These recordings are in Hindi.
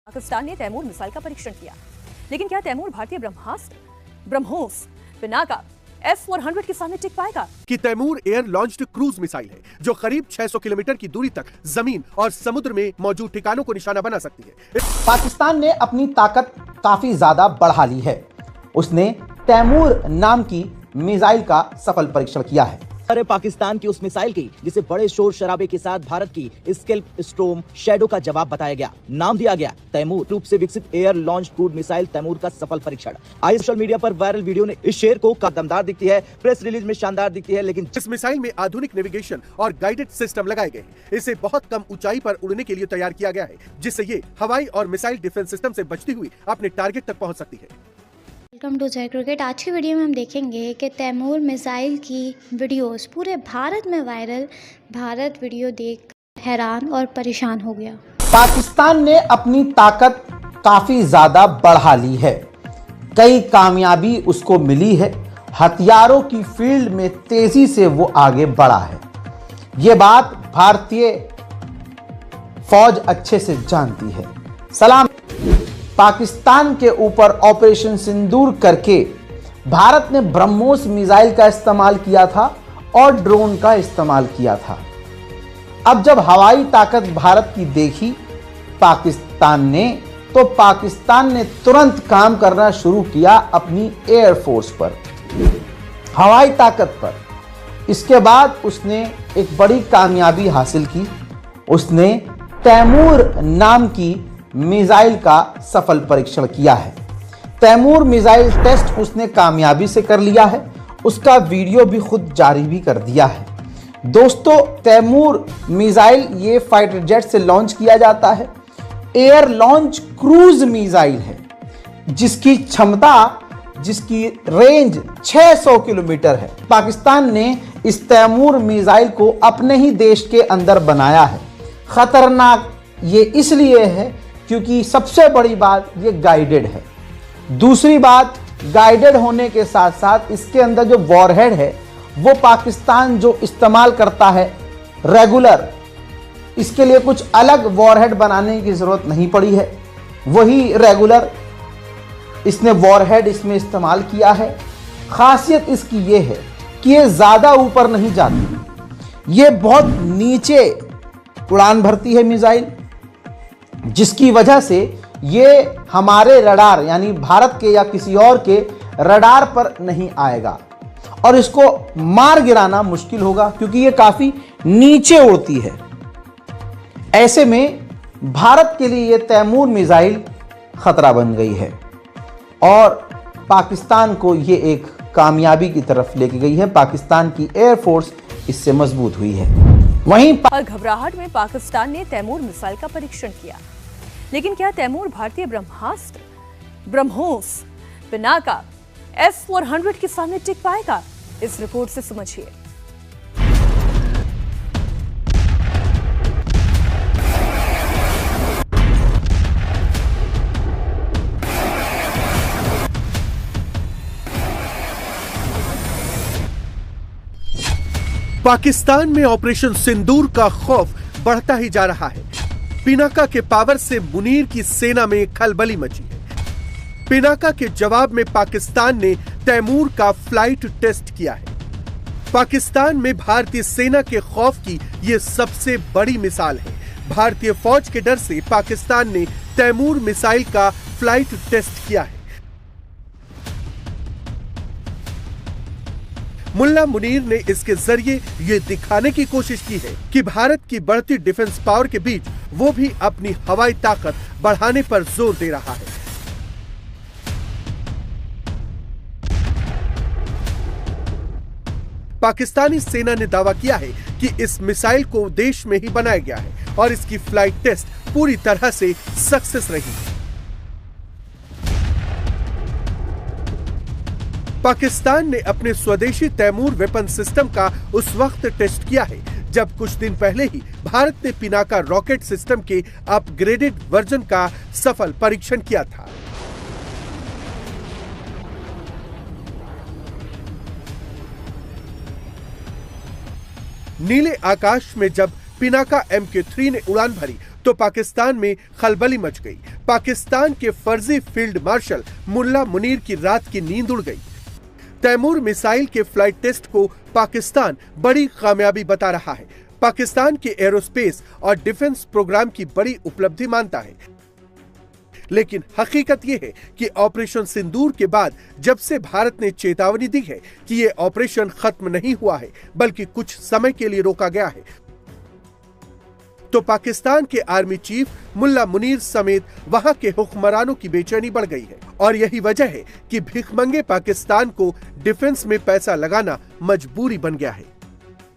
पाकिस्तान ने तैमूर मिसाइल का परीक्षण किया, लेकिन क्या तैमूर भारतीय ब्रह्मास्त्र ब्रह्मोस पिनाका F-400 के सामने टिक पाएगा? कि Taimur air launched cruise missile है जो करीब 600 किलोमीटर की दूरी तक जमीन और समुद्र में मौजूद ठिकानों को निशाना बना सकती है। पाकिस्तान ने अपनी ताकत काफी ज्यादा बढ़ा ली है। उसने तैमूर नाम की मिसाइल का सफल परीक्षण किया है। अरे पाकिस्तान की उस मिसाइल की जिसे बड़े शोर शराबे के साथ भारत की स्केल्प स्टॉर्म शैडो का जवाब बताया गया। नाम दिया गया तैमूर। रूप से विकसित air launch cruise missile Taimur का सफल परीक्षण। आज सोशल मीडिया पर वायरल वीडियो ने इस शेर को दमदार दिखती है, प्रेस रिलीज में शानदार दिखती है, लेकिन इस मिसाइल में आधुनिक नेविगेशन और गाइडेड सिस्टम लगाए गए। इसे बहुत कम ऊंचाई पर उड़ने के लिए तैयार किया गया है, जिससे ये हवाई और मिसाइल डिफेंस सिस्टम से बचती हुई अपने टारगेट तक पहुंच सकती है। वेलकम टू जय क्रिकेट। आज की वीडियो में हम देखेंगे कि तैमूर मिसाइल की वीडियोस पूरे भारत में वायरल। भारत वीडियो देख हैरान और परेशान हो गया। पाकिस्तान ने अपनी ताकत काफी ज्यादा बढ़ा ली है। कई कामयाबी उसको मिली है। हथियारों की फील्ड में तेजी से वो आगे बढ़ा है। ये बात भारतीय फौज अच्छे से जानती है। सलाम। पाकिस्तान के ऊपर ऑपरेशन सिंदूर करके भारत ने ब्रह्मोस मिसाइल का इस्तेमाल किया था और ड्रोन का इस्तेमाल किया था। अब जब हवाई ताकत भारत की देखी पाकिस्तान ने, तो पाकिस्तान ने तुरंत काम करना शुरू किया अपनी एयरफोर्स पर, हवाई ताकत पर। इसके बाद उसने एक बड़ी कामयाबी हासिल की। उसने तैमूर नाम की मिसाइल का सफल परीक्षण किया है। तैमूर मिसाइल टेस्ट उसने कामयाबी से कर लिया है। उसका वीडियो भी खुद जारी भी कर दिया है। दोस्तों, तैमूर मिसाइल ये फाइटर जेट से लॉन्च किया जाता है। एयर लॉन्च क्रूज मिसाइल है जिसकी क्षमता, जिसकी रेंज 600 किलोमीटर है। पाकिस्तान ने इस तैमूर मिसाइल को अपने ही देश के अंदर बनाया है। खतरनाक ये इसलिए है क्योंकि सबसे बड़ी बात ये गाइडेड है। दूसरी बात, गाइडेड होने के साथ साथ इसके अंदर जो वॉरहेड है वो पाकिस्तान जो इस्तेमाल करता है रेगुलर, इसके लिए कुछ अलग वॉरहेड बनाने की ज़रूरत नहीं पड़ी है। वही रेगुलर इसने वॉरहेड इसमें इस्तेमाल किया है। खासियत इसकी ये है कि ये ज़्यादा ऊपर नहीं जाती, ये बहुत नीचे उड़ान भरती है मिसाइल, जिसकी वजह से ये हमारे रडार यानी भारत के या किसी और के रडार पर नहीं आएगा और इसको मार गिराना मुश्किल होगा क्योंकि ये काफी नीचे उड़ती है। ऐसे में भारत के लिए ये तैमूर मिसाइल खतरा बन गई है और पाकिस्तान को ये एक कामयाबी की तरफ लेके गई है। पाकिस्तान की एयरफोर्स इससे मजबूत हुई है। वहीं घबराहट में पाकिस्तान ने तैमूर मिसाइल का परीक्षण किया, लेकिन क्या तैमूर भारतीय ब्रह्मास्त्र ब्रह्मोस पिनाका F-400 के सामने टिक पाएगा? इस रिपोर्ट से समझिए। पाकिस्तान में ऑपरेशन सिंदूर का खौफ बढ़ता ही जा रहा है। पिनाका के पावर से मुनीर की सेना में खलबली मची है। पिनाका के जवाब में पाकिस्तान ने तैमूर का फ्लाइट टेस्ट किया है। पाकिस्तान में भारतीय सेना के खौफ की यह सबसे बड़ी मिसाल है। भारतीय फौज के डर से पाकिस्तान ने तैमूर मिसाइल का फ्लाइट टेस्ट किया है। मुल्ला मुनीर ने इसके जरिए ये दिखाने की कोशिश की है कि भारत की बढ़ती डिफेंस पावर के बीच वो भी अपनी हवाई ताकत बढ़ाने पर जोर दे रहा है। पाकिस्तानी सेना ने दावा किया है कि इस मिसाइल को देश में ही बनाया गया है और इसकी फ्लाइट टेस्ट पूरी तरह से सक्सेस रही। पाकिस्तान ने अपने स्वदेशी तैमूर वेपन सिस्टम का उस वक्त टेस्ट किया है जब कुछ दिन पहले ही भारत ने पिनाका रॉकेट सिस्टम के अपग्रेडेड वर्जन का सफल परीक्षण किया था। नीले आकाश में जब पिनाका MK3 ने उड़ान भरी तो पाकिस्तान में खलबली मच गई। पाकिस्तान के फर्जी फील्ड मार्शल मुल्ला मुनीर की रात की नींद उड़ गई। तैमूर मिसाइल के फ्लाइट टेस्ट को पाकिस्तान बड़ी कामयाबी बता रहा है। पाकिस्तान के एरोस्पेस और डिफेंस प्रोग्राम की बड़ी उपलब्धि मानता है। लेकिन हकीकत यह है कि ऑपरेशन सिंदूर के बाद जब से भारत ने चेतावनी दी है कि यह ऑपरेशन खत्म नहीं हुआ है बल्कि कुछ समय के लिए रोका गया है, तो पाकिस्तान के आर्मी चीफ मुल्ला मुनीर समेत वहां के हुक्मरानों की बेचैनी बढ़ गई है। और यही वजह है कि भिखमंगे पाकिस्तान को डिफेंस में पैसा लगाना मजबूरी बन गया है।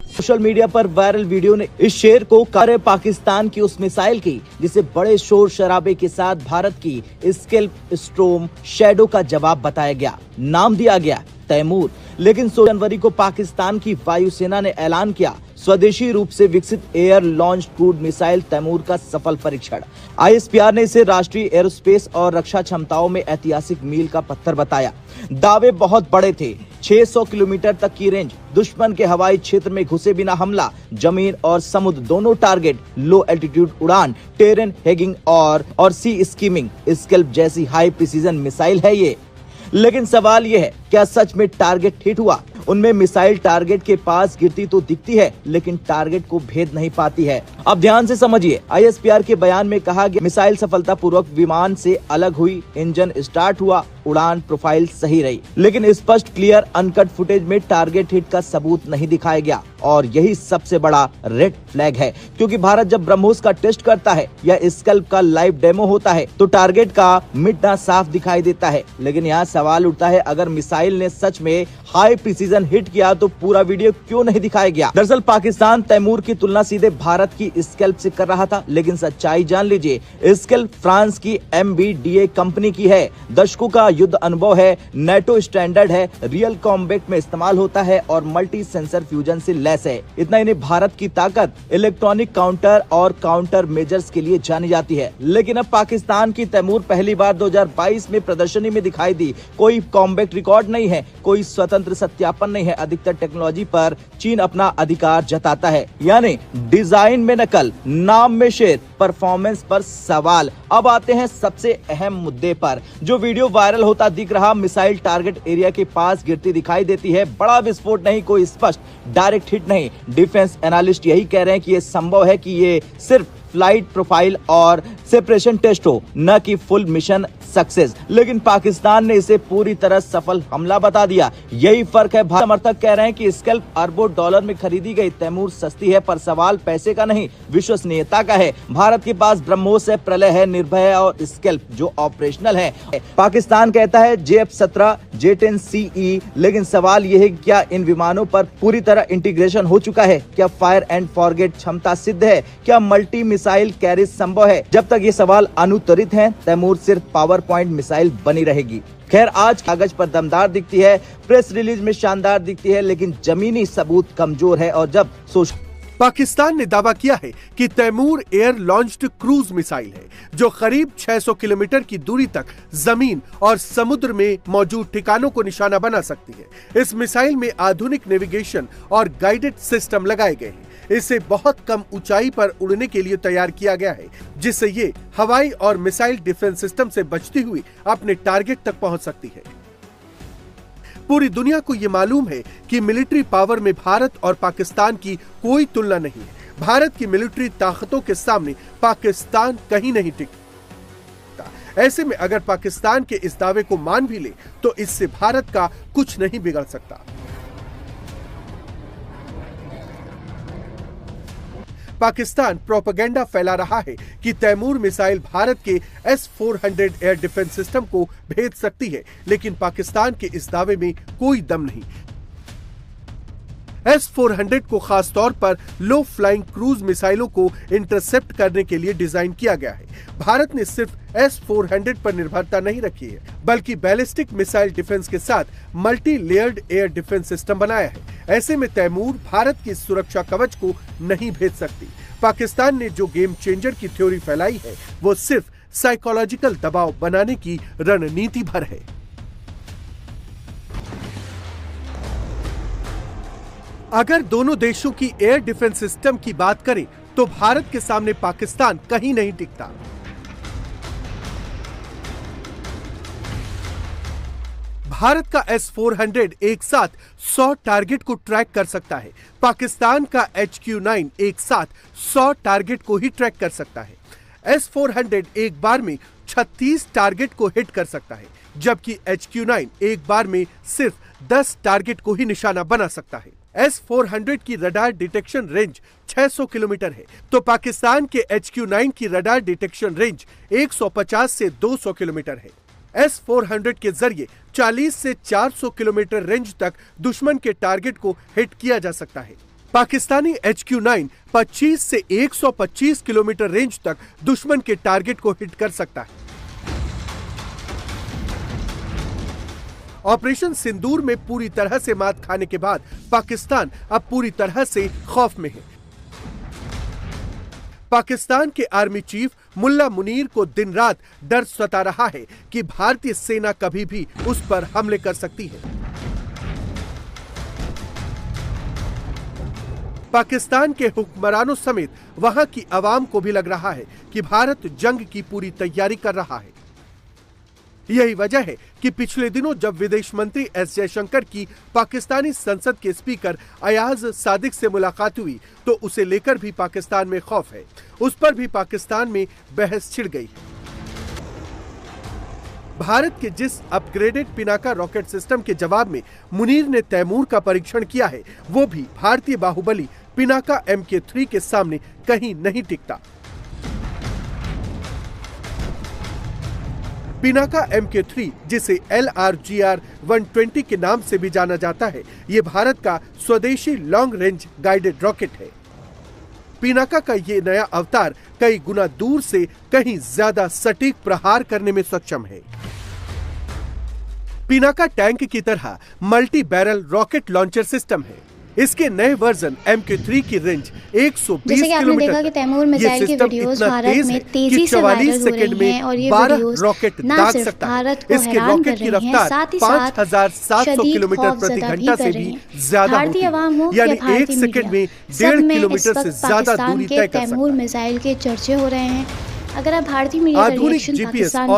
सोशल मीडिया पर वायरल वीडियो ने इस शेर को कार्य पाकिस्तान की उस मिसाइल की जिसे बड़े शोर शराबे के साथ भारत की स्केल्प स्टॉर्म शैडो का जवाब बताया गया। नाम दिया गया तैमूर। लेकिन 16 जनवरी को पाकिस्तान की वायुसेना ने ऐलान किया स्वदेशी रूप से विकसित air launch cruise missile Taimur का सफल परीक्षण। ISPR ने इसे राष्ट्रीय एरोस्पेस और रक्षा क्षमताओं में ऐतिहासिक मील का पत्थर बताया। दावे बहुत बड़े थे, 600 किलोमीटर तक की रेंज, दुश्मन के हवाई क्षेत्र में घुसे बिना हमला, जमीन और समुद्र दोनों टारगेट, लो एल्टीट्यूड उड़ान, टेरेन हैगिंग और सी स्कीमिंग, स्केल्प जैसी हाई प्रिसीजन मिसाइल है ये। लेकिन सवाल यह है, क्या सच में टारगेट हिट हुआ? उनमें मिसाइल टारगेट के पास गिरती तो दिखती है लेकिन टारगेट को भेद नहीं पाती है। अब ध्यान से समझिए, ISPR के बयान में कहा गया मिसाइल सफलतापूर्वक विमान से अलग हुई, इंजन स्टार्ट हुआ, उड़ान प्रोफाइल सही रही, लेकिन स्पष्ट क्लियर अनकट फुटेज में टारगेट हिट का सबूत नहीं दिखाया गया। और यही सबसे बड़ा रेड फ्लैग है, क्योंकि भारत जब ब्रह्मोस का टेस्ट करता है या स्कल्प का लाइव डेमो होता है तो टारगेट का मिटना साफ दिखाई देता है। लेकिन यहाँ सवाल उठता है, अगर मिसाइल ने सच में हाई प्रिसीजन हिट किया तो पूरा वीडियो क्यों नहीं दिखाया गया? दरअसल पाकिस्तान तैमूर की तुलना सीधे भारत की स्कल्प से कर रहा था, लेकिन सच्चाई जान लीजिए, स्कल्प फ्रांस की MBDA कंपनी की है। दशकों का युद्ध अनुभव है, नेटो स्टैंडर्ड है, रियल कॉम्बैट में इस्तेमाल होता है और मल्टी सेंसर फ्यूजन से लैस है। इतना ही नहीं, भारत की ताकत इलेक्ट्रॉनिक काउंटर और काउंटर मेजर्स के लिए जानी जाती है। लेकिन अब पाकिस्तान की तैमूर पहली बार 2022 में प्रदर्शनी में दिखाई दी। कोई कॉम्बैट रिकॉर्ड नहीं है, कोई स्वतंत्र सत्यापन नहीं है। अधिकतर टेक्नोलॉजी पर चीन अपना अधिकार जताता है, यानी डिजाइन में नकल, नाम में शेर, परफॉर्मेंस पर सवाल। अब आते हैं सबसे अहम मुद्दे पर। जो वीडियो वायरल होता दिख रहा, मिसाइल टारगेट एरिया के पास गिरती दिखाई देती है, बड़ा विस्फोट नहीं, कोई स्पष्ट डायरेक्ट हिट नहीं। डिफेंस एनालिस्ट यही कह रहे हैं कि यह संभव है कि ये सिर्फ फ्लाइट प्रोफाइल और सेपरेशन टेस्ट हो, न कि फुल मिशन सक्सेस। लेकिन पाकिस्तान ने इसे पूरी तरह सफल हमला बता दिया। यही फर्क है। भारत समर्थक कह रहे हैं कि स्कल्प अरबों डॉलर में खरीदी गई तैमूर सस्ती है, पर सवाल पैसे का नहीं, विश्वसनीयता का है। भारत के पास ब्रह्मोस है, प्रलय है, निर्भय है और स्कल्प जो ऑपरेशनल है। पाकिस्तान कहता है JF-17, J-10CE, लेकिन सवाल यह है, क्या इन विमानों पर पूरी तरह इंटीग्रेशन हो चुका है? क्या फायर एंड फॉरगेट क्षमता सिद्ध है? क्या मल्टी मिसाइल कैरिज संभव है? जब तक ये सवाल अनुत्तरित हैं, तैमूर सिर्फ पावर पॉइंट मिसाइल बनी रहेगी। खैर, आज कागज पर दमदार दिखती है, प्रेस रिलीज में शानदार दिखती है, लेकिन जमीनी सबूत कमजोर है। और जब पाकिस्तान ने दावा किया है कि Taimur air launched cruise missile है, जो करीब 600 किलोमीटर की दूरी तक जमीन और समुद्र में मौजूद ठिकानों को निशाना बना सकती है। इस मिसाइल में आधुनिक नेविगेशन और गाइडेड सिस्टम लगाए गए हैं। इसे बहुत कम ऊंचाई पर उड़ने के लिए तैयार किया गया है, जिससे ये हवाई और मिसाइल डिफेंस सिस्टम से बचती हुई अपने टारगेट तक पहुंच सकती है। पूरी दुनिया को ये मालूम है कि मिलिट्री पावर में भारत और पाकिस्तान की कोई तुलना नहीं है। भारत की मिलिट्री ताकतों के सामने पाकिस्तान कहीं नहीं टिकता। ऐसे में अगर पाकिस्तान के इस दावे को मान भी ले तो इससे भारत का कुछ नहीं बिगड़ सकता। पाकिस्तान प्रोपेगेंडा फैला रहा है कि तैमूर मिसाइल भारत के S-400 एयर डिफेंस सिस्टम को भेद सकती है, लेकिन पाकिस्तान के इस दावे में कोई दम नहीं। S-400 को खास तौर पर लो फ्लाइंग क्रूज मिसाइलों को इंटरसेप्ट करने के लिए डिजाइन किया गया है। भारत ने सिर्फ S-400 पर निर्भरता नहीं रखी है, बल्कि बैलिस्टिक मिसाइल डिफेंस के साथ multi layered air defence system बनाया है। ऐसे में तैमूर भारत की सुरक्षा कवच को नहीं भेद सकती। पाकिस्तान ने जो गेम चेंजर की थ्योरी फैलाई है, वो सिर्फ साइकोलॉजिकल दबाव बनाने की रणनीति भर है। अगर दोनों देशों की एयर डिफेंस सिस्टम की बात करें तो भारत के सामने पाकिस्तान कहीं नहीं टिकता। भारत का S-400 एक साथ 100 टारगेट को ट्रैक कर सकता है। पाकिस्तान का HQ-9 एक साथ 100 टारगेट को ही ट्रैक कर सकता है। S-400 एक बार में 36 टारगेट को हिट कर सकता है, जबकि HQ-9 एक बार में सिर्फ 10 टारगेट को ही निशाना बना सकता है। S-400 की रडार डिटेक्शन रेंज 600 किलोमीटर है, तो पाकिस्तान के HQ-9 की रडार डिटेक्शन रेंज 150 से 200 किलोमीटर है। S-400 के जरिए 40 से 400 किलोमीटर रेंज तक दुश्मन के टारगेट को हिट किया जा सकता है। पाकिस्तानी HQ-9 25 से 125 किलोमीटर रेंज तक दुश्मन के टारगेट को हिट कर सकता है। ऑपरेशन सिंदूर में पूरी तरह से मात खाने के बाद पाकिस्तान अब पूरी तरह से खौफ में है। पाकिस्तान के आर्मी चीफ मुल्ला मुनीर को दिन रात डर सता रहा है कि भारतीय सेना कभी भी उस पर हमले कर सकती है। पाकिस्तान के हुक्मरानों समेत वहां की आवाम को भी लग रहा है कि भारत जंग की पूरी तैयारी कर रहा है। यही वजह है कि पिछले दिनों जब विदेश मंत्री एस जयशंकर की पाकिस्तानी संसद के स्पीकर अयाज सादिक से मुलाकात हुई तो उसे लेकर भी पाकिस्तान में खौफ है। उस पर भी पाकिस्तान में बहस छिड़ गई है। भारत के जिस अपग्रेडेड पिनाका रॉकेट सिस्टम के जवाब में मुनीर ने तैमूर का परीक्षण किया है, वो भी भारतीय बाहुबली पिनाका MK3 के सामने कहीं नहीं टिकता। पिनाका MK3, जिसे LRGR 120 के नाम से भी जाना जाता है, ये भारत का स्वदेशी लॉन्ग रेंज गाइडेड रॉकेट है। पिनाका का ये नया अवतार कई गुना दूर से कहीं ज्यादा सटीक प्रहार करने में सक्षम है। पिनाका टैंक की तरह multi barrel rocket launcher system है। इसके नए वर्जन MK3 की रेंज 120 जैसे कि आपने किलोमीटर देखा कि तैमूर मिसाइल की वीडियोस भारत में तेजी से वायरल हो रही हैं और ये वीडियोस ना सिर्फ भारत को हैरान कर रही हैं, साथ ही साथ 5700 किलोमीटर प्रति घंटा से भी ज्यादा होती है, यानी एक सेकंड में 1.5 किलोमीटर से ज्यादा दूरी तय कर सकता है। तैमूर मिसाइल के चर्चे हो रहे हैं। अगर आप भारतीय मीडिया का रिएक्शन पाकिस्तान